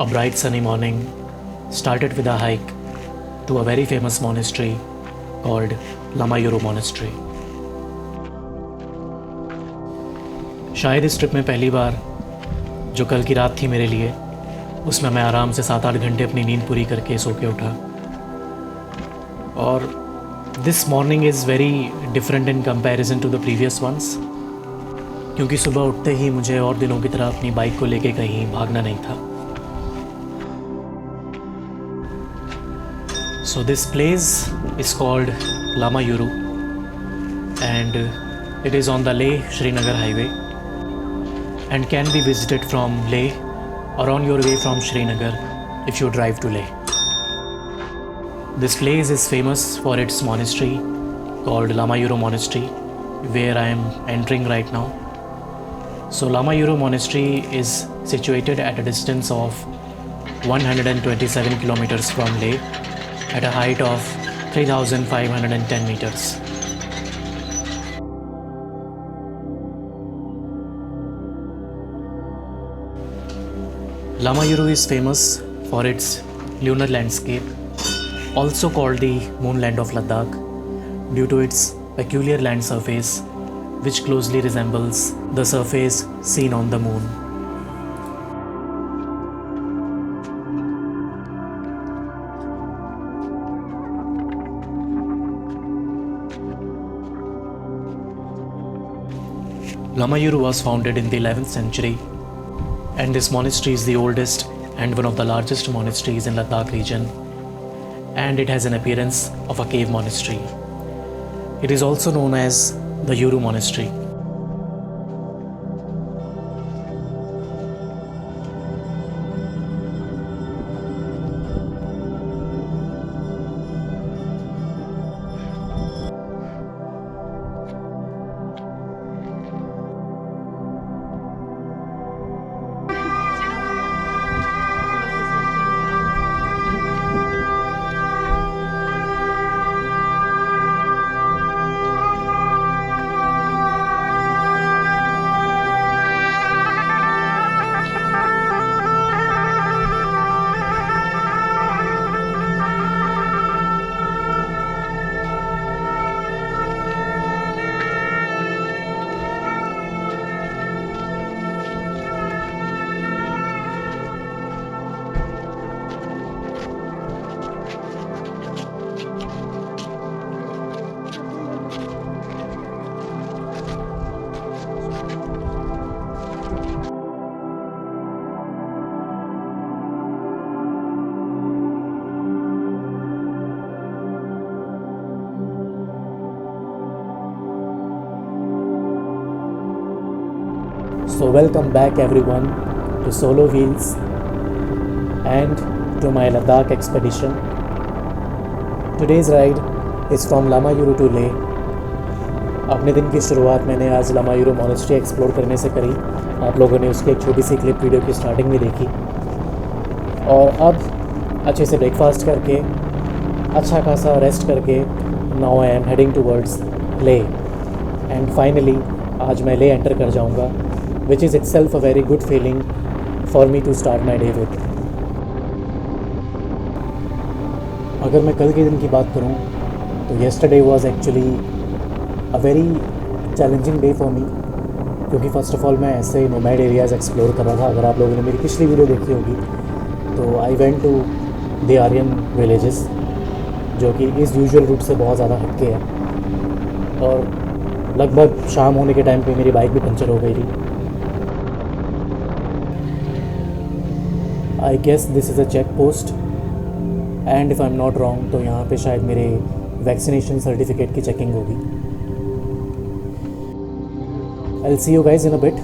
A bright sunny morning started with a hike to a very famous monastery called Lamayuru Monastery. शायद इस trip में पहली बार जो कल की रात थी मेरे लिए, उसमें मैं आराम से 7-8 घंटे अपनी नींद पूरी करके सो के उठा. और this morning is very different in comparison to the previous ones, क्योंकि सुबह उठते ही मुझे और दिनों की तरह अपनी बाइक को लेके कहीं भागना नहीं था. So this place is called Lamayuru and it is on the Leh-Srinagar highway and can be visited from Leh or on your way from Srinagar if you drive to Leh. This place is famous for its monastery called Lamayuru Monastery, where I am entering right now. So Lamayuru Monastery is situated at a distance of 127 kilometers from Leh at a height of 3,510 meters. Lamayuru is famous for its lunar landscape, also called the moonland of Ladakh, due to its peculiar land surface which closely resembles the surface seen on the moon. Lamayuru was founded in the 11th century, and this monastery is the oldest and one of the largest monasteries in Ladakh region, and it has an appearance of a cave monastery. It is also known as the Yuru Monastery. So welcome back everyone to Solo Wheels and to my Ladakh expedition. Today's ride is from Lamayuru to Leh. अपने दिन की शुरुआत मैंने आज Lamayuru monastery explore करने से करी. आप लोगों ने उसकी एक छोटी सी क्लिप वीडियो की स्टार्टिंग में देखी. और अब अच्छे से ब्रेकफास्ट करके अच्छा खासा रेस्ट करके now I am heading towards ले. एंड फाइनली आज मैं ले एंटर कर जाऊंगा, which is itself a very good feeling for me to start my day with. अगर मैं कल के दिन की बात करूं तो yesterday was actually a very challenging day for me, क्योंकि फ़र्स्ट ऑफ ऑल मैं ऐसे नोमैड एरियाज़ एक्सप्लोर कर रहा था. अगर आप लोगों ने मेरी पिछली वीडियो देखी होगी तो I went to the Aryan villages, जो कि इस यूजुअल रूट से बहुत ज़्यादा हटके है. और लगभग शाम होने के टाइम पे मेरी बाइक भी पंचर हो गई थी. I guess this is a check post and if I am not wrong तो यहाँ पे शायद मेरे वैक्सीनेशन सर्टिफिकेट की चेकिंग होगी. I will see you guys in a bit.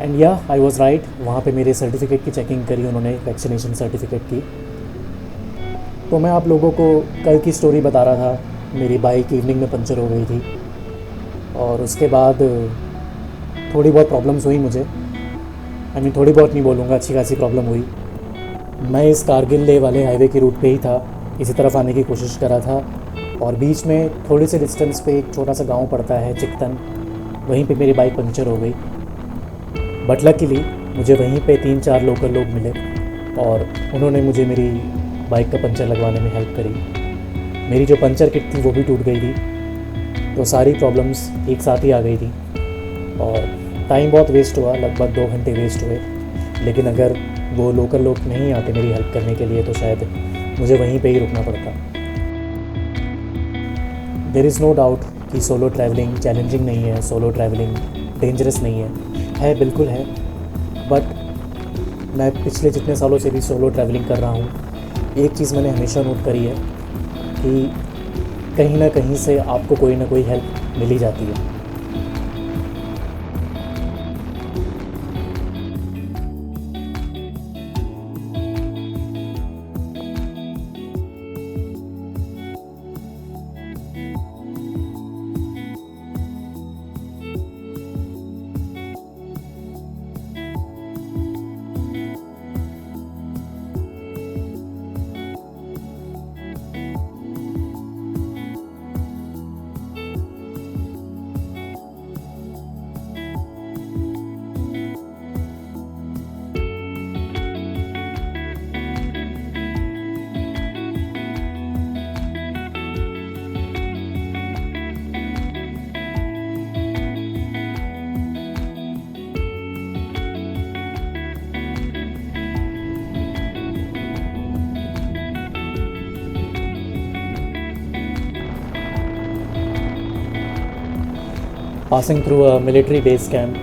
And या आई वॉज राइट, वहाँ पे मेरे सर्टिफिकेट की चेकिंग करी उन्होंने, वैक्सीनेशन सर्टिफिकेट की. तो मैं आप लोगों को कल की स्टोरी बता रहा था. मेरी बाइक इवनिंग में पंचर हो गई थी और उसके बाद थोड़ी बहुत प्रॉब्लम्स हुई मुझे. आई मीन थोड़ी बहुत नहीं बोलूँगा, अच्छी खासी प्रॉब्लम हुई. मैं इस कारगिल लेह वाले हाईवे के रूट पे ही था, इसी तरफ आने की कोशिश कर रहा था और बीच में थोड़े से डिस्टेंस पे एक छोटा सा गांव पड़ता है चिकतन, वहीं पे मेरी बाइक पंचर हो गई। बट लकीली मुझे वहीं पे 3-4 लोकल लोग मिले और उन्होंने मुझे मेरी बाइक का पंचर लगवाने में हेल्प करी। मेरी जो पंचर किट थी वो भी टूट गई थी, तो सारी प्रॉब्लम्स एक साथ ही आ गई थी और टाइम बहुत वेस्ट हुआ, लगभग 2 घंटे वेस्ट हुए। लेकिन अगर वो लोकल लोग नहीं आते मेरी हेल्प करने के लिए तो शायद मुझे वहीं पे ही रुकना पड़ता। देयर इज़ नो डाउट कि सोलो ट्रैवलिंग चैलेंजिंग नहीं है, सोलो ट्रैवलिंग डेंजरस नहीं है बिल्कुल है। बट मैं पिछले जितने सालों से भी सोलो ट्रैवलिंग कर रहा हूँ, एक चीज़ मैंने हमेशा नोट करी है कि कहीं ना कहीं से आपको कोई ना कोई हेल्प मिल ही जाती है। Passing through a military base camp,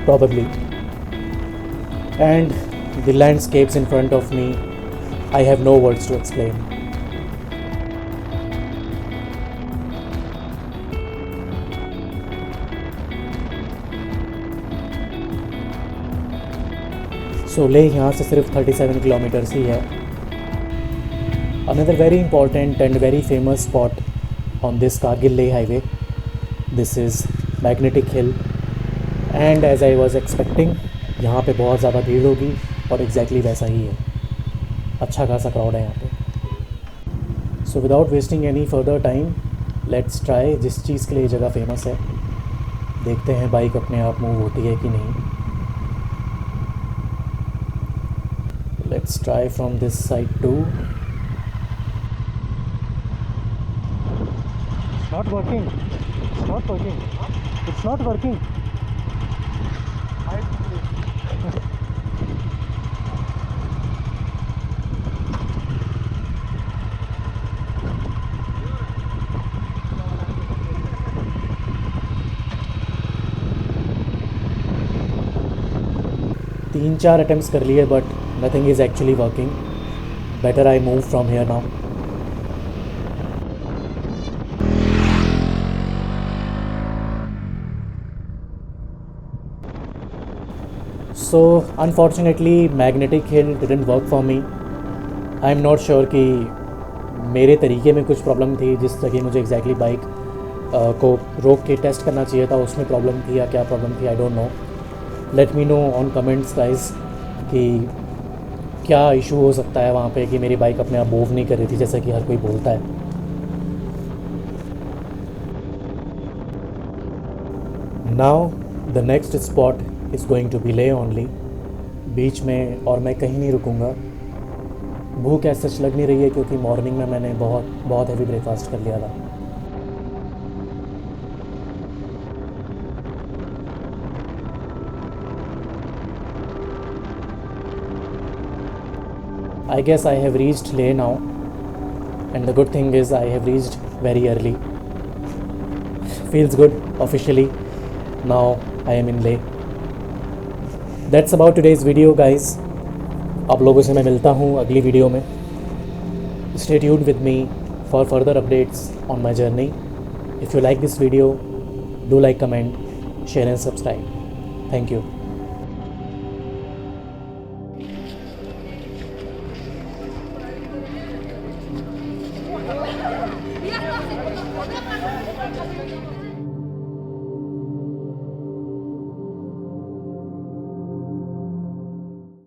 probably, and the landscapes in front of me, I have no words to explain. So Leh यहाँ से सिर्फ 37 किलोमीटर्स ही है। Another very important and very famous spot on this Kargil Leh highway, this is magnetic hill, and as I was expecting यहाँ पे बहुत ज़्यादा भीड़ होगी और एग्जैक्टली वैसा ही है, अच्छा खासा क्राउड है यहाँ पे। So without wasting any further time let's try जिस चीज़ के लिए ये जगह फेमस है, देखते हैं बाइक अपने आप मूव होती है कि नहीं। Let's try from this side too. Not working, not working, it's not working. 3-4 attempts कर लिए but nothing is actually working. Better I move from here now. So unfortunately magnetic hill didn't work for me. I am not sure कि मेरे तरीके में कुछ problem थी, जिस जगह मुझे एग्जैक्टली बाइक को रोक के टेस्ट करना चाहिए था उसमें प्रॉब्लम थी या क्या प्रॉब्लम थी, I don't know. Let me know on comments guys कि क्या इशू हो सकता है वहाँ पे कि मेरी बाइक अपने आप मूव नहीं कर रही थी जैसा कि हर कोई बोलता है। Now the next spot is going to be Leh only, बीच में, और मैं कहीं नहीं रुकूँगा। भूख ऐसा सच लग नहीं रही है क्योंकि मॉर्निंग में मैंने बहुत हैवी ब्रेकफास्ट कर लिया था। I guess I have reached Leh now, and the good thing is I have reached very early. Feels good officially. Now I am in Leh. That's about today's video guys. आप लोगों से मैं मिलता हूँ अगली वीडियो में। Stay tuned with me for further updates on my journey. If you like this video, do like, comment, share and subscribe. Thank you.